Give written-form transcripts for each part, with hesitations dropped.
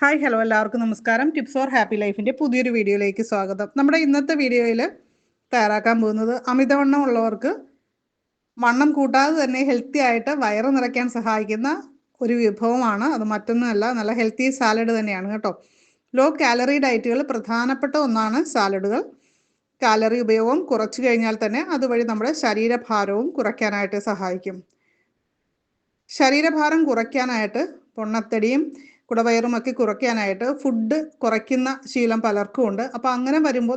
Hi hello എല്ലാവർക്കും നമസ്കാരം. Tips four happy ലൈഫിൻ്റെ പുതിയൊരു വീഡിയോയിലേക്ക് സ്വാഗതം. നമ്മുടെ ഇന്നത്തെ വീഡിയോയിൽ തയ്യാറാക്കാൻ പോകുന്നത് അമിതവണ്ണം ഉള്ളവർക്ക് വണ്ണം കൂട്ടാതെ തന്നെ ഹെൽത്തി ആയിട്ട് വയറ് നിറയ്ക്കാൻ സഹായിക്കുന്ന ഒരു വിഭവമാണ്. അത് മറ്റൊന്നുമല്ല, നല്ല ഹെൽത്തി സാലഡ് തന്നെയാണ് കേട്ടോ. ലോ കാലറി ഡയറ്റുകൾ പ്രധാനപ്പെട്ട ഒന്നാണ് സാലഡുകൾ. കാലറി ഉപയോഗം കുറച്ചു കഴിഞ്ഞാൽ തന്നെ അതുവഴി നമ്മുടെ ശരീരഭാരവും കുറയ്ക്കാനായിട്ട് സഹായിക്കും. ശരീരഭാരം കുറയ്ക്കാനായിട്ട് പൊണ്ണത്തടിയും കുടവയറും ഒക്കെ കുറയ്ക്കാനായിട്ട് ഫുഡ് കുറയ്ക്കുന്ന ശീലം പലർക്കും ഉണ്ട്. അപ്പോൾ അങ്ങനെ വരുമ്പോൾ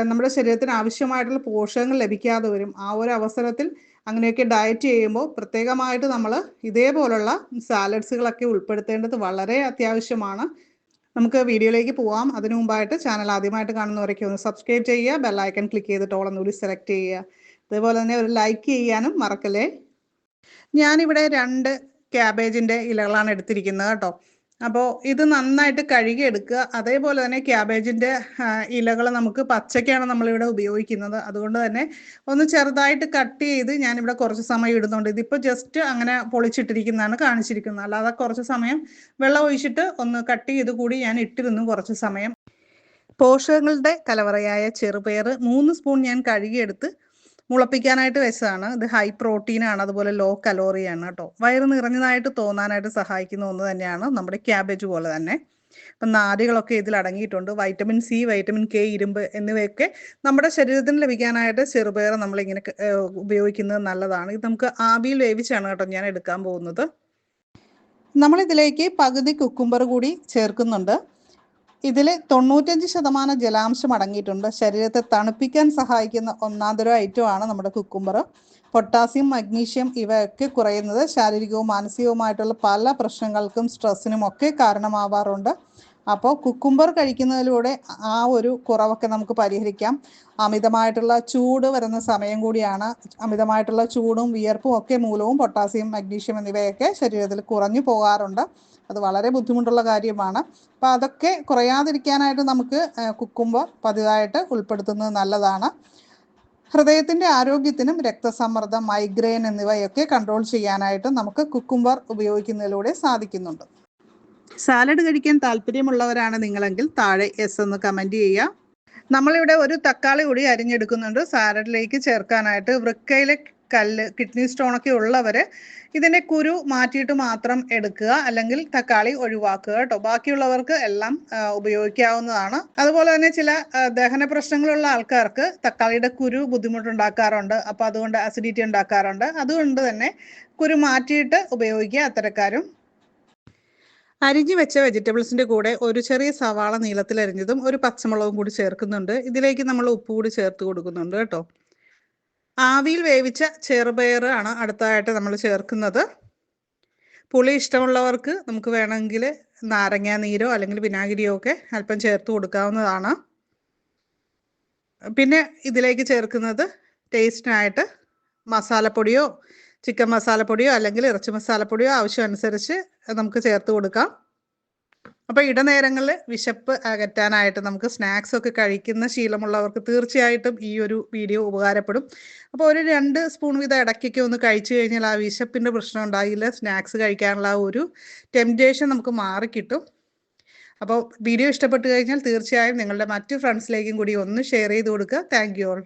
നമ്മുടെ ശരീരത്തിന് ആവശ്യമായിട്ടുള്ള പോഷകങ്ങൾ ലഭിക്കാതെ വരും. ആ ഒരു അവസരത്തിൽ അങ്ങനെയൊക്കെ ഡയറ്റ് ചെയ്യുമ്പോൾ പ്രത്യേകമായിട്ട് നമ്മൾ ഇതേപോലുള്ള സാലഡ്സുകളൊക്കെ ഉൾപ്പെടുത്തേണ്ടത് വളരെ അത്യാവശ്യമാണ്. നമുക്ക് വീഡിയോയിലേക്ക് പോവാം. അതിനു മുമ്പായിട്ട് ചാനൽ ആദ്യമായിട്ട് കാണുന്നവരൊക്കെ ഒന്ന് സബ്സ്ക്രൈബ് ചെയ്യുക, ബെല്ലൈക്കൺ ക്ലിക്ക് ചെയ്തിട്ട് ഓൾ ഒന്നുകൂടി സെലക്ട് ചെയ്യുക. അതേപോലെ തന്നെ ഒരു ലൈക്ക് ചെയ്യാനും മറക്കല്ലേ. ഞാനിവിടെ 2 ക്യാബേജിൻ്റെ ഇലകളാണ് എടുത്തിരിക്കുന്നത് കേട്ടോ. അപ്പോൾ ഇത് നന്നായിട്ട് കഴുകിയെടുക്കുക. അതേപോലെ തന്നെ ക്യാബേജിൻ്റെ ഇലകൾ നമുക്ക് പച്ചയ്ക്കാണ് നമ്മളിവിടെ ഉപയോഗിക്കുന്നത്. അതുകൊണ്ട് തന്നെ ഒന്ന് ചെറുതായിട്ട് കട്ട് ചെയ്ത് ഞാനിവിടെ കുറച്ച് സമയം ഇടുന്നുണ്ട്. ഇതിപ്പോൾ ജസ്റ്റ് അങ്ങനെ പൊളിച്ചിട്ടിരിക്കുന്നതാണ് കാണിച്ചിരിക്കുന്നത്. അല്ലാതെ കുറച്ച് സമയം വെള്ളം ഒഴിച്ചിട്ട് ഒന്ന് കട്ട് ചെയ്ത് കൂടി ഞാൻ ഇട്ടിരുന്നു കുറച്ച് സമയം. പോഷകങ്ങളുടെ കലവറയായ ചെറുപയർ 3 സ്പൂൺ ഞാൻ കഴുകിയെടുത്ത് മുളപ്പിക്കാനായിട്ട് വെച്ചതാണ്. ഇത് ഹൈ പ്രോട്ടീനാണ്, അതുപോലെ ലോ കലോറിയാണ് കേട്ടോ. വയറ് നിറഞ്ഞതായിട്ട് തോന്നാനായിട്ട് സഹായിക്കുന്ന ഒന്ന് തന്നെയാണ് നമ്മുടെ ക്യാബേജ് പോലെ തന്നെ. അപ്പം നാരുകളൊക്കെ ഇതിൽ അടങ്ങിയിട്ടുണ്ട്. വൈറ്റമിൻ സി, വൈറ്റമിൻ കെ, ഇരുമ്പ് എന്നിവയൊക്കെ നമ്മുടെ ശരീരത്തിന് ലഭിക്കാനായിട്ട് ചെറുപയർ നമ്മളിങ്ങനെ ഉപയോഗിക്കുന്നത് നല്ലതാണ്. ഇത് നമുക്ക് ആവിയിൽ വേവിച്ചാണ് കേട്ടോ ഞാൻ എടുക്കാൻ പോകുന്നത്. നമ്മളിതിലേക്ക് പകുതി കുക്കുംബർ കൂടി ചേർക്കുന്നുണ്ട്. ഇതിൽ 95% ജലാംശം അടങ്ങിയിട്ടുണ്ട്. ശരീരത്തെ തണുപ്പിക്കാൻ സഹായിക്കുന്ന ഒന്നാന്തരം ഐറ്റമാണ് നമ്മുടെ കുക്കുംബർ. പൊട്ടാസ്യം, മഗ്നീഷ്യം ഇവയൊക്കെ കുറയുന്നത് ശാരീരികവും മാനസികവുമായിട്ടുള്ള പല പ്രശ്നങ്ങൾക്കും സ്ട്രെസ്സിനും ഒക്കെ കാരണമാവാറുണ്ട്. അപ്പോൾ കുക്കുംബർ കഴിക്കുന്നതിലൂടെ ആ ഒരു കുറവൊക്കെ നമുക്ക് പരിഹരിക്കാം. അമിതമായിട്ടുള്ള ചൂട് വരുന്ന സമയം കൂടിയാണ്. അമിതമായിട്ടുള്ള ചൂടും വിയർപ്പും ഒക്കെ മൂലവും പൊട്ടാസ്യം, മഗ്നീഷ്യം എന്നിവയൊക്കെ ശരീരത്തിൽ കുറഞ്ഞു പോകാറുണ്ട്. അത് വളരെ ബുദ്ധിമുട്ടുള്ള കാര്യമാണ്. അപ്പോൾ അതൊക്കെ കുറയാതിരിക്കാനായിട്ട് നമുക്ക് കുക്കുംബർ പതിവായിട്ട് ഉൾപ്പെടുത്തുന്നത് നല്ലതാണ്. ഹൃദയത്തിൻ്റെ ആരോഗ്യത്തിനും രക്തസമ്മർദ്ദം, മൈഗ്രെയിൻ എന്നിവയൊക്കെ കൺട്രോൾ ചെയ്യാനായിട്ട് നമുക്ക് കുക്കുംബർ ഉപയോഗിക്കുന്നതിലൂടെ സാധിക്കുന്നുണ്ട്. സാലഡ് കഴിക്കാൻ താല്പര്യമുള്ളവരാണ് നിങ്ങളെങ്കിൽ താഴെ യെസ് എന്ന് കമൻറ്റ് ചെയ്യുക. നമ്മളിവിടെ ഒരു തക്കാളി കൂടി അരിഞ്ഞെടുക്കുന്നുണ്ട് സാലഡിലേക്ക് ചേർക്കാനായിട്ട്. വൃക്കയിലെ കല്ല്, കിഡ്നി സ്റ്റോണൊക്കെ ഉള്ളവർ ഇതിൻ്റെ കുരു മാറ്റിയിട്ട് മാത്രം എടുക്കുക, അല്ലെങ്കിൽ തക്കാളി ഒഴിവാക്കുക കേട്ടോ. ബാക്കിയുള്ളവർക്ക് എല്ലാം ഉപയോഗിക്കാവുന്നതാണ്. അതുപോലെ തന്നെ ചില ദഹന പ്രശ്നങ്ങളുള്ള ആൾക്കാർക്ക് തക്കാളിയുടെ കുരു ബുദ്ധിമുട്ടുണ്ടാക്കാറുണ്ട്. അപ്പോൾ അതുകൊണ്ട് അസിഡിറ്റി ഉണ്ടാക്കാറുണ്ട്. അതുകൊണ്ട് തന്നെ കുരു മാറ്റിയിട്ട് ഉപയോഗിക്കുക അത്തരക്കാരും. അരിഞ്ഞു വെച്ച വെജിറ്റബിൾസിൻ്റെ കൂടെ ഒരു ചെറിയ സവാള നീളത്തിൽ അരിഞ്ഞതും ഒരു പച്ചമുളകും കൂടി ചേർക്കുന്നുണ്ട്. ഇതിലേക്ക് നമ്മൾ ഉപ്പ് കൂടി ചേർത്ത് കൊടുക്കുന്നുണ്ട് കേട്ടോ. ആവിയിൽ വേവിച്ച ചെറുപയർ ആണ് അടുത്തതായിട്ട് നമ്മൾ ചേർക്കുന്നത്. പുളി ഇഷ്ടമുള്ളവർക്ക് നമുക്ക് വേണമെങ്കിൽ നാരങ്ങ നീരോ അല്ലെങ്കിൽ വിനാഗിരിയോ ഒക്കെ അല്പം ചേർത്ത് കൊടുക്കാവുന്നതാണ്. പിന്നെ ഇതിലേക്ക് ചേർക്കുന്നത് ടേസ്റ്റിനായിട്ട് മസാലപ്പൊടിയോ, ചിക്കൻ മസാലപ്പൊടിയോ അല്ലെങ്കിൽ ഇറച്ചി മസാലപ്പൊടിയോ ആവശ്യമനുസരിച്ച് നമുക്ക് ചേർത്ത് കൊടുക്കാം. അപ്പോൾ ഇടനേരങ്ങളിൽ വിശപ്പ് അകറ്റാനായിട്ട് നമുക്ക് സ്നാക്സ് ഒക്കെ കഴിക്കുന്ന ശീലമുള്ളവർക്ക് തീർച്ചയായിട്ടും ഈ ഒരു വീഡിയോ ഉപകാരപ്പെടും. അപ്പോൾ ഒരു 2 സ്പൂൺ വീതം ഇടയ്ക്കൊക്കെ ഒന്ന് കഴിച്ചു കഴിഞ്ഞാൽ ആ വിശപ്പിൻ്റെ പ്രശ്നം ഉണ്ടാകില്ല. സ്നാക്സ് കഴിക്കാനുള്ള ആ ഒരു ടെംപ്റ്റേഷൻ നമുക്ക് മാറിക്കിട്ടും. അപ്പോൾ വീഡിയോ ഇഷ്ടപ്പെട്ട് കഴിഞ്ഞാൽ തീർച്ചയായും നിങ്ങളുടെ മറ്റു ഫ്രണ്ട്സിലേക്കും കൂടി ഒന്ന് ഷെയർ ചെയ്ത് കൊടുക്കുക. Thank you all.